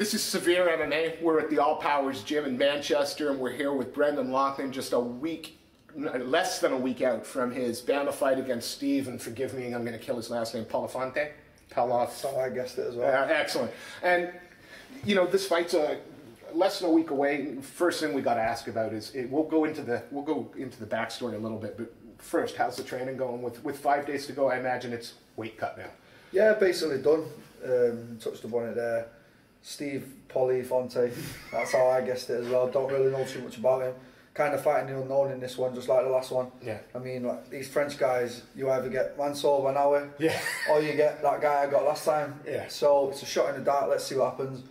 This is SevereMMA. We're at the All Powers Gym in Manchester, and we're here with Brendan Loughnane, just a week, less than a week out from his BAMMA fight against Steve, and forgive me, I'm going to kill his last name, Pelafante? So I guessed it as well. Excellent. And, you know, this fight's less than a week away. First thing we got to ask about is, we'll go into the backstory a little bit, but first, how's the training going? With 5 days to go, I imagine it's weight cut now. Yeah, basically done. Touched upon it there. Steve Fonte, that's how I guessed it as well. Don't really know too much about him. Kind of fighting the unknown in this one, just like the last one. Yeah. I mean, like these French guys, you either get Mansour Banawi, yeah, or you get that guy I got last time. Yeah. So it's a shot in the dark. Let's see what happens.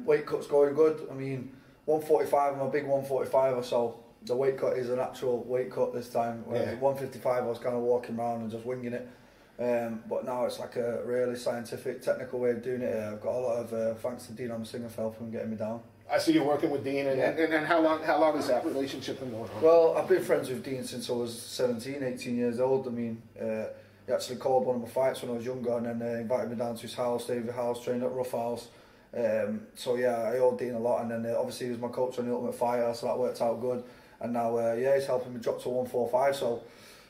Weight cut's going good. I mean, 145. I'm a big 145er, so the weight cut is an actual weight cut this time. Yeah. 155, I was kind of walking around and just winging it. But now it's like a really scientific, technical way of doing it. I've got a lot of thanks to Dean Singerfeld for getting me down. I see you're working with Dean, and, yeah. and how long has that relationship been going on? Well, I've been friends with Dean since I was 17, 18 years old. I mean, he actually called one of my fights when I was younger, and then invited me down to his house, stayed at the house, trained at Rough House. So yeah, I owe Dean a lot, and then obviously he was my coach on the Ultimate Fighter, so that worked out good. And now, yeah, he's helping me drop to 145. So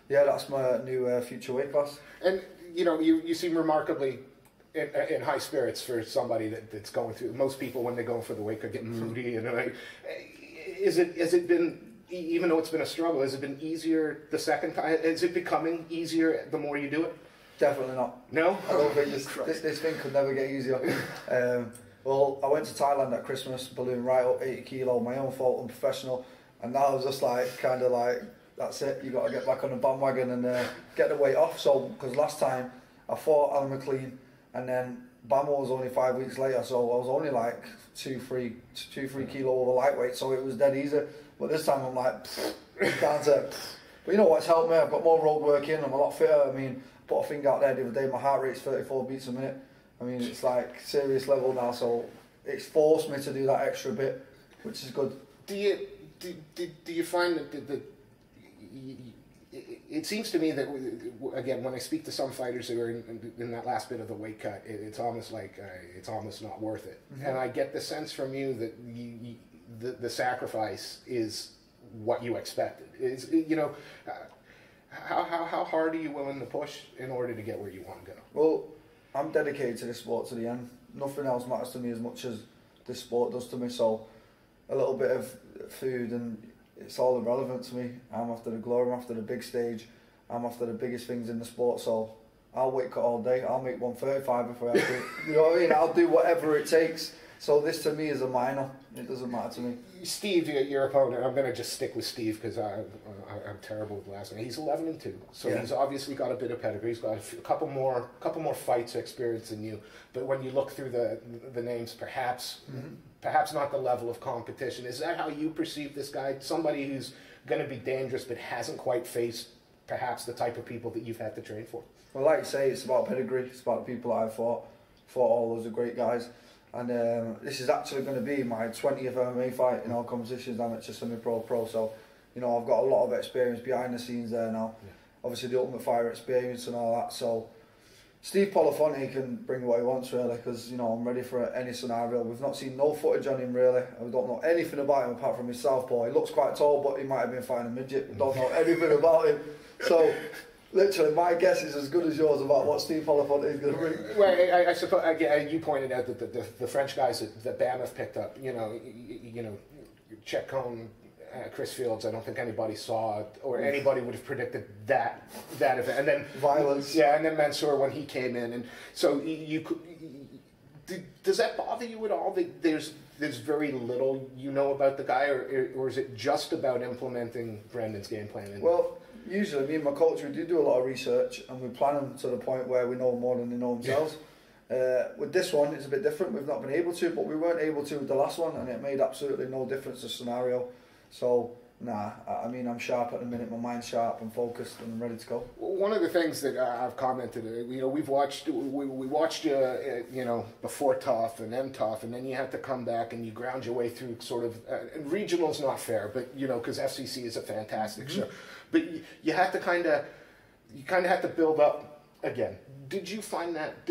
yeah, that's my new future weight class. And you know, you seem remarkably in high spirits for somebody that's going through. Most people, when they go for the weight cut, get moody. And like, is it been, even though it's been a struggle, has it been easier the second time? Is it becoming easier the more you do it? Definitely not. No? I don't think this thing could never get easier. Well, I went to Thailand at Christmas, balloon right up 80 kilo, my own fault, unprofessional, and now I was just like, kind of like, that's it, you got to get back on the bandwagon and get the weight off. So, because last time I fought Alan McLean, and then BAMMA was only 5 weeks later, so I was only like 2-3 kilo over lightweight, so it was dead easy. But this time I'm like, down to, but you know what's helped me? I've got more road work in, I'm a lot fitter. I mean, put a thing out there the other day, my heart rate's 34 beats a minute. I mean, it's like serious level now, so it's forced me to do that extra bit, which is good. Do you find that it seems to me that, again, when I speak to some fighters who are in that last bit of the weight cut, it's almost like it's almost not worth it. Mm-hmm. And I get the sense from you that the sacrifice is what you expected. You know, how hard are you willing to push in order to get where you want to go? Well, I'm dedicated to this sport to the end. Nothing else matters to me as much as this sport does to me. So a little bit of food and it's all irrelevant to me. I'm after the glory, I'm after the big stage, I'm after the biggest things in the sport, so I'll weight cut all day, I'll make 135 if I have to. You know what I mean? I'll do whatever it takes. So this to me is a minor, it doesn't matter to me. Steve, your opponent, I'm going to just stick with Steve because I'm terrible with last name. He's 11-2, so yeah. He's obviously got a bit of pedigree. He's got a couple more fights experience than you. But when you look through the names, perhaps not the level of competition. Is that how you perceive this guy? Somebody who's going to be dangerous but hasn't quite faced perhaps the type of people that you've had to train for? Well, like you say, it's about pedigree. It's about the people I've fought all those are great guys. And this is actually going to be my 20th MMA fight in all competitions. I'm at semi-pro, so you know I've got a lot of experience behind the scenes there now. Yeah. Obviously the Ultimate Fighter experience and all that. So Steve Fonte can bring what he wants really, because you know I'm ready for any scenario. We've not seen no footage on him really. We don't know anything about him apart from his southpaw. He looks quite tall, but he might have been fighting a midget. We don't know anything about him. So literally, my guess is as good as yours about what Steve Fonte is going to bring. Well, I suppose again, you pointed out that the French guys that BAMMA have picked up, you know, Chet Cohn, Chris Fields. I don't think anybody saw it, or anybody would have predicted that event. And then violence. Yeah, and then Mansour when he came in, and so does that bother you at all? That there's very little you know about the guy, or is it just about implementing Brendan's game plan? Well, usually me and my coach, we do a lot of research and we plan them to the point where we know more than they know themselves. Yeah. With this one, it's a bit different. We've not been able to, but we weren't able to with the last one, and it made absolutely no difference to the scenario. So, nah, I mean, I'm sharp at the minute. My mind's sharp, I'm focused, and I'm ready to go. Well, one of the things that I've commented, you know, we watched you, you know, before TOF and then TOF, and then you had to come back and you ground your way through sort of, and regional's not fair, but, you know, because FCC is a fantastic show. But you had to kind of have to build up again. Did you find that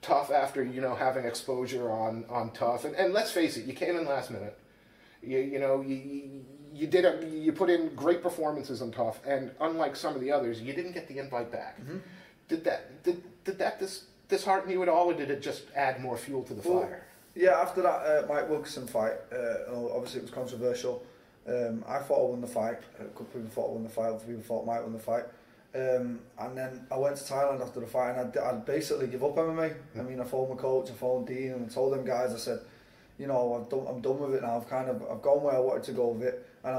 Tough after, you know, having exposure on Tough, and let's face it, you came in last minute. You put in great performances on Tough, and unlike some of the others, you didn't get the invite back. Mm-hmm. Did that dishearten you at all, or did it just add more fuel to the fire? Yeah, after that Mike Wilkinson fight, obviously it was controversial. I thought I won the fight. A couple of people thought I won the fight. Other people thought Mike won the fight. And then I went to Thailand after the fight, and I'd basically give up MMA. I mean, I phoned my coach, I phoned Dean, and I told them guys, I said, you know, I'm done with it now. I've gone where I wanted to go with it, and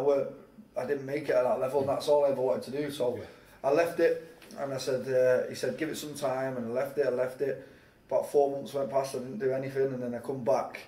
I didn't make it at that level, and that's all I ever wanted to do. So I left it, and I said, he said, give it some time, and I left it. About 4 months went past, I didn't do anything, and then I come back,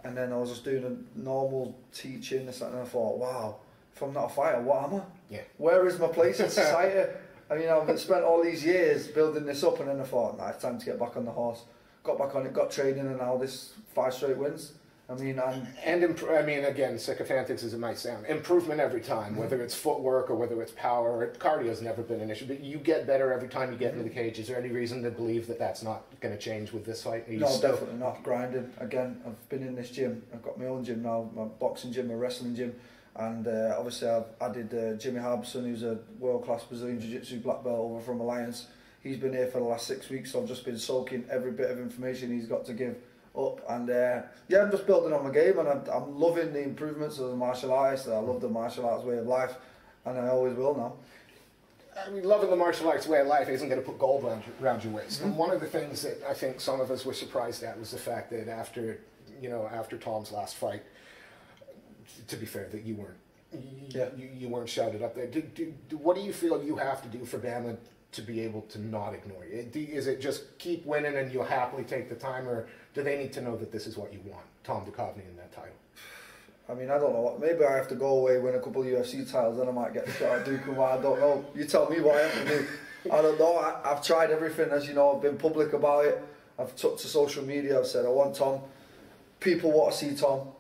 and then I was just doing a normal teaching, and I thought, wow, if I'm not a fighter, what am I? Yeah. Where is my place in society? I mean, I've spent all these years building this up, and then I thought, nah, it's time to get back on the horse. Got back on it, got training, and now this 5 straight wins. I mean, again, sycophantic as it might sound, improvement every time, whether it's footwork or whether it's power. Cardio's never been an issue, but you get better every time you get into the cage. Is there any reason to believe that that's not going to change with this fight? No, definitely not. Grinding. Again, I've been in this gym. I've got my own gym now, my boxing gym, my wrestling gym, and obviously I've added Jimmy Harbison, who's a world-class Brazilian Jiu-Jitsu black belt over from Alliance. He's been here for the last 6 weeks, so I've just been soaking every bit of information he's got to give up, and I'm just building on my game, and I'm loving the improvements of the martial arts. I love the martial arts way of life, and I always will now. I mean, loving the martial arts way of life isn't going to put gold around your waist. And one of the things that I think some of us were surprised at was the fact that after Tom's last fight, to be fair, that you weren't shouted up there. What do you feel you have to do for BAMMA to be able to not ignore you? Is it just keep winning and you'll happily take the time, or do they need to know that this is what you want, Tom Duchovny in that title? I mean, I don't know. Maybe I have to go away, win a couple of UFC titles, then I might get the shot at Duke. I don't know. You tell me what I have to do. I don't know. I've tried everything, as you know. I've been public about it. I've took to social media. I've said I want Tom. People want to see Tom.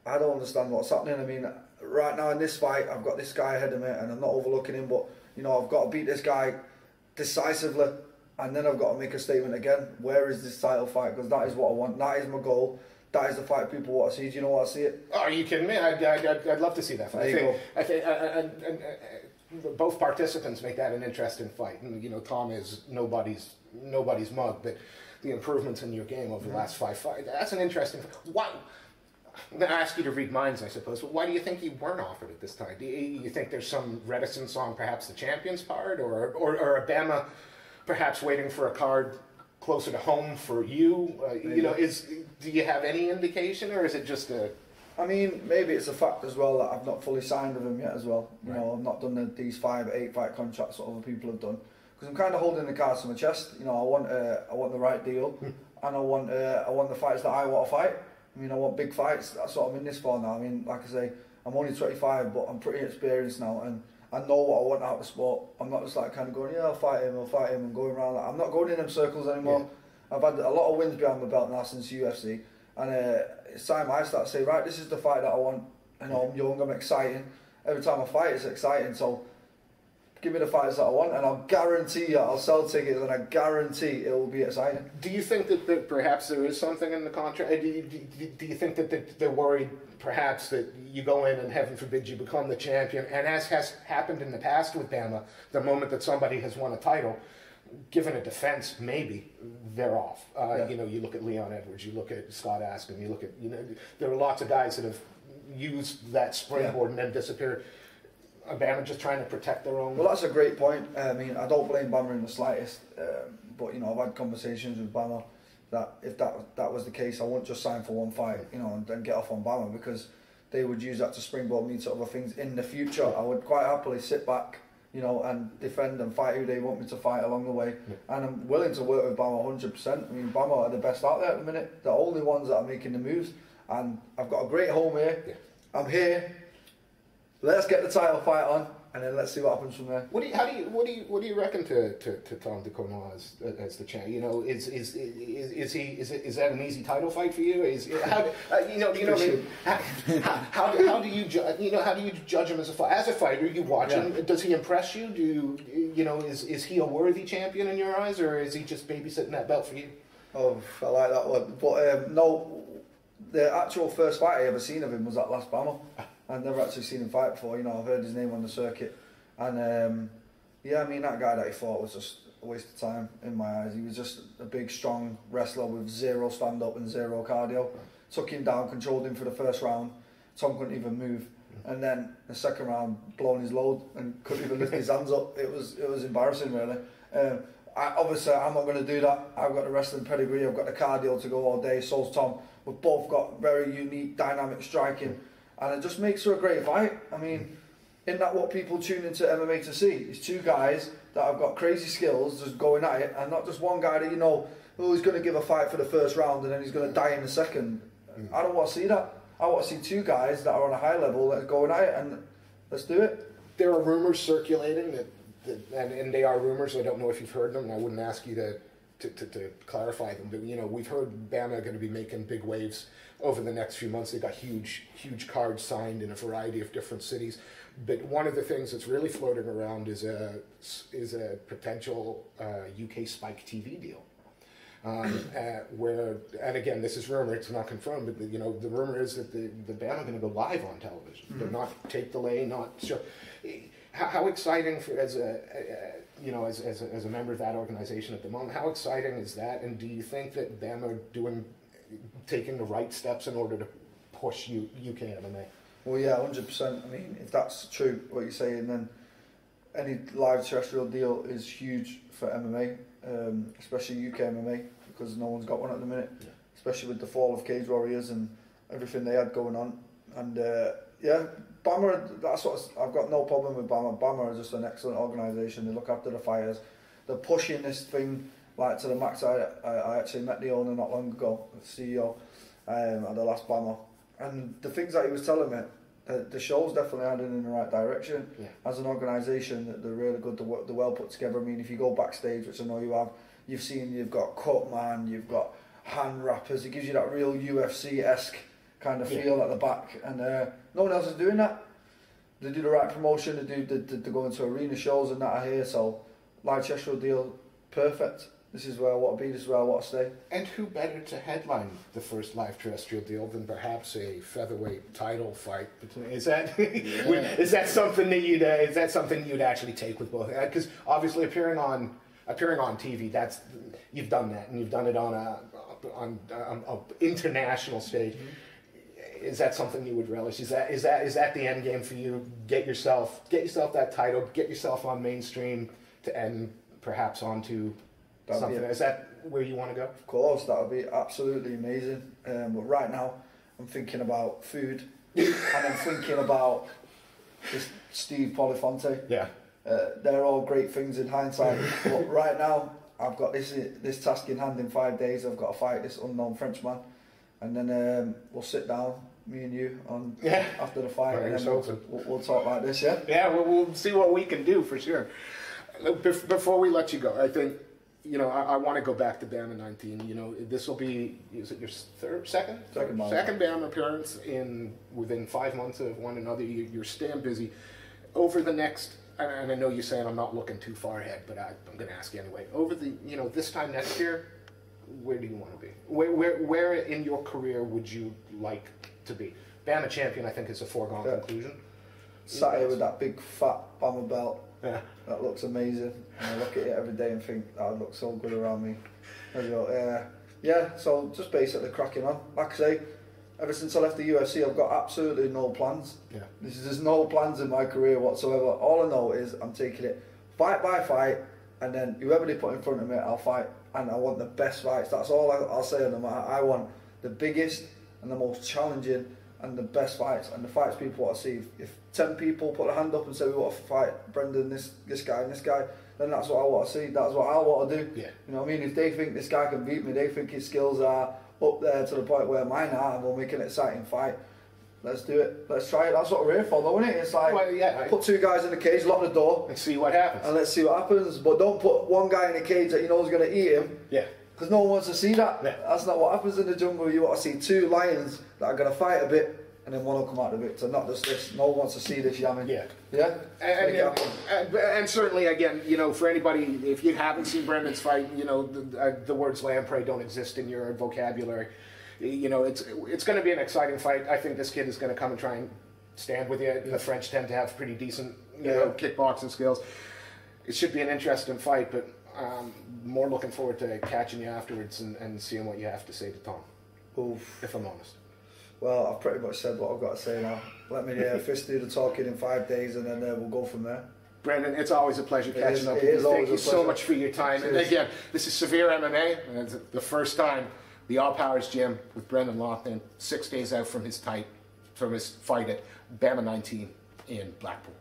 I don't understand what's happening. I mean, right now in this fight, I've got this guy ahead of me, and I'm not overlooking him, but you know, I've got to beat this guy decisively, and then I've got to make a statement again. Where is this title fight? Because that is what I want. That is my goal. That is the fight people want to see. Do you know what I see it? Oh, are you kidding me? I'd love to see that fight. I think both participants make that an interesting fight. And, you know, Tom is nobody's mug, but the improvements in your game over the last 5 fights, that's an interesting fight. Why? I'm going to ask you to read minds, I suppose, but why do you think you weren't offered at this time? Do you think there's some reticence on perhaps the champion's part, or a BAMMA perhaps waiting for a card closer to home for you? You know, do you have any indication, or is it just a... I mean, maybe it's a fact as well that I've not fully signed with him yet as well. You know, I've not done these 5, 8 fight contracts that other people have done. Because I'm kind of holding the cards to my chest. You know, I want the right deal, and I want the fights that I want to fight. I mean, I want big fights. That's what I'm in this for now. I mean, like I say, I'm only 25, but I'm pretty experienced now, and I know what I want out of the sport. I'm not just like kind of going, yeah, I'll fight him, and going around. Like, I'm not going in them circles anymore. Yeah. I've had a lot of wins behind my belt now since UFC, and it's time I start to say, right, this is the fight that I want. You know, I'm young, I'm exciting. Every time I fight, it's exciting. So give me the fights that I want, and I'll guarantee you, I'll sell tickets, and I guarantee it will be exciting. Do you think that perhaps there is something in the contract? Do you think that they're worried perhaps that you go in and heaven forbid you become the champion, and as has happened in the past with BAMMA, the moment that somebody has won a title, given a defense, maybe they're off. You know, you look at Leon Edwards, you look at Scott Askin, you look at, you know, there are lots of guys that have used that springboard and then disappeared. BAMMA just trying to protect their own. Well, that's a great point. I mean, I don't blame BAMMA in the slightest, but you know, I've had conversations with BAMMA that if that was the case, I wouldn't just sign for one fight, you know, and then get off on BAMMA, because they would use that to springboard me to other things in the future. I would quite happily sit back, you know, and defend and fight who they want me to fight along the way, and I'm willing to work with BAMMA 100%. I mean, BAMMA are the best out there at the minute. They're the only ones that are making the moves, and I've got a great home here. Yeah. I'm here. Let's get the title fight on, and then let's see what happens from there. What do you reckon to Tom Duchovny as the champ? You know, is that an easy title fight for you? How do you judge him as a fighter? As a fighter, you watch him. Does he impress you? Is he a worthy champion in your eyes, or is he just babysitting that belt for you? Oh, I like that one. But no, the actual first fight I ever seen of him was that last BAMMA. I'd never actually seen him fight before. You know, I've heard his name on the circuit, and yeah, I mean that guy that he fought was just a waste of time in my eyes. He was just a big, strong wrestler with zero stand-up and zero cardio. Took him down, controlled him for the first round. Tom couldn't even move, and then the second round, blown his load and couldn't even lift his hands up. It was embarrassing, really. Obviously, I'm not going to do that. I've got the wrestling pedigree, I've got the cardio to go all day. So's Tom. We've both got very unique, dynamic striking, and it just makes for a great fight. I mean, isn't that what people tune into MMA to see? It's two guys that have got crazy skills just going at it, and not just one guy that you know who's going to give a fight for the first round and then he's going to die in the second. I don't want to see that. I want to see two guys that are on a high level that are going at it, and let's do it. There are rumors circulating that and they are rumors. I don't know if you've heard them, and I wouldn't ask you to clarify them. But you know, we've heard BAMMA going to be making big waves over the next few months. They've got huge cards signed in a variety of different cities. But one of the things that's really floating around is a potential UK Spike TV deal. Where, and again, this is rumor, it's not confirmed, but you know, the rumor is that the BAMMA are going to go live on television. Mm-hmm. They're not tape delay, not show. How exciting for as a member of that organization at the moment? How exciting is that? And do you think that BAMMA are taking the right steps in order to push UK MMA? Well, yeah, 100%. I mean, if that's true, what you're saying, then any live terrestrial deal is huge for MMA, especially UK MMA, because no one's got one at the minute, especially with the fall of Cage Warriors and everything they had going on. And yeah, BAMMA, that's what I've got no problem with BAMMA. BAMMA is just an excellent organisation. They look after the fighters. They're pushing this thing like to the max. I actually met the owner not long ago, the CEO, at the last BAMMA, and the things that he was telling me, the show's definitely heading in the right direction. Yeah. As an organisation, they're really good. They're well put together. I mean, if you go backstage, which I know you have, you've got Cutman, you've got hand wrappers. It gives you that real UFC-esque kind of feel at the back, and no one else is doing that. They do the right promotion. They go into arena shows and that are here. So live terrestrial deal, perfect. This is where I want to be. This is where I want to stay. And who better to headline the first live terrestrial deal than perhaps a featherweight title fight? Is that something that you'd actually take with both? Because obviously appearing on TV, you've done that, and you've done it on a international stage. Mm-hmm. Is that something you would relish? Is that the end game for you? Get yourself that title, get yourself on mainstream to end perhaps onto something. Is that where you want to go? Of course, that would be absolutely amazing. But right now, I'm thinking about food, and I'm thinking about this Steve Polifonte. Yeah. They're all great things in hindsight. But right now, I've got this task in hand in 5 days. I've got to fight this unknown Frenchman, and then we'll sit down, me and you, after the fight, and then we'll talk like this. Yeah. Yeah, we'll see what we can do for sure. Before we let you go, I think, you know, I want to go back to BAMMA 19. You know, this will be, is it your second BAMMA appearance within 5 months of one another. You're staying busy. Over the next, and I know you're saying I'm not looking too far ahead, but I'm going to ask you anyway. Over this time next year, where do you want to be? Where in your career would you like to be? BAMMA champion, I think, is a foregone conclusion. Sat here with that big fat BAMMA belt. Yeah. That looks amazing. And I look at it every day and think that would look so good around me. So just basically cracking on. Like I say, ever since I left the UFC, I've got absolutely no plans. Yeah. There's no plans in my career whatsoever. All I know is I'm taking it fight by fight, and then whoever they put in front of me, I'll fight. And I want the best fights. That's all I'll say on them. I want the biggest and the most challenging and the best fights, and the fights people want to see. If 10 people put a hand up and say we want to fight Brendan, this guy and this guy, then that's what I want to see. That's what I want to do. Yeah. You know what I mean? If they think this guy can beat me, they think his skills are up there to the point where mine are, and we'll make an exciting fight. Let's do it. Let's try it. That's what we're here for, though, isn't it? It's like, put two guys in the cage, lock the door, and see what happens. And let's see what happens. But don't put one guy in the cage that you know is going to eat him. Yeah. Because no one wants to see that. Yeah. That's not what happens in the jungle. You want to see two lions that are going to fight a bit, and then one will come out the victor. Not just this. No one wants to see this yamming. Yeah. Yeah? And certainly, again, you know, for anybody, if you haven't seen Brendan's fight, you know, the words lamprey don't exist in your vocabulary. You know, it's going to be an exciting fight. I think this kid is going to come and try and stand with you. The French tend to have pretty decent, you know, kickboxing skills. It should be an interesting fight, but more looking forward to catching you afterwards and seeing what you have to say to Tom. Oof. If I'm honest. Well, I've pretty much said what I've got to say now. Let me Fist do the talking in 5 days, and then we'll go from there. Brendan, it's always a pleasure catching up with you. Thank you so much for your time. And again, this is SevereMMA, and it's the first time the All Powers Gym with Brendan Loughnane, 6 days out from his fight at BAMMA 19 in Blackpool.